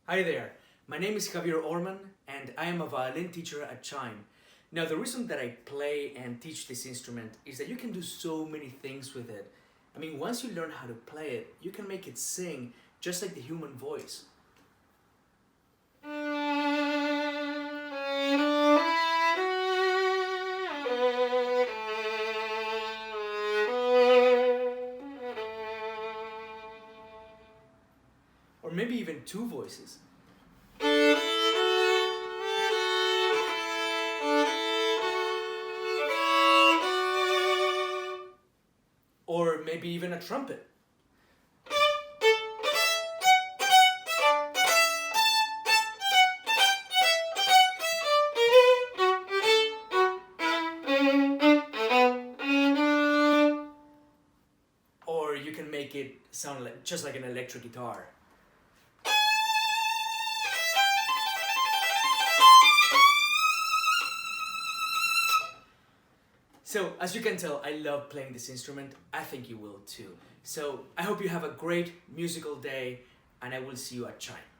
Hi there, my name is Javier Orman and I am a violin teacher at ChiME. Now the reason that I play and teach this instrument is that you can do so many things with it. I mean, once you learn how to play it, you can make it sing just like the human voice. Or maybe even two voices. Or maybe even a trumpet. Or you can make it sound like, just like an electric guitar. So, as you can tell, I love playing this instrument. I think you will too. So, I hope you have a great musical day and I will see you at ChiME.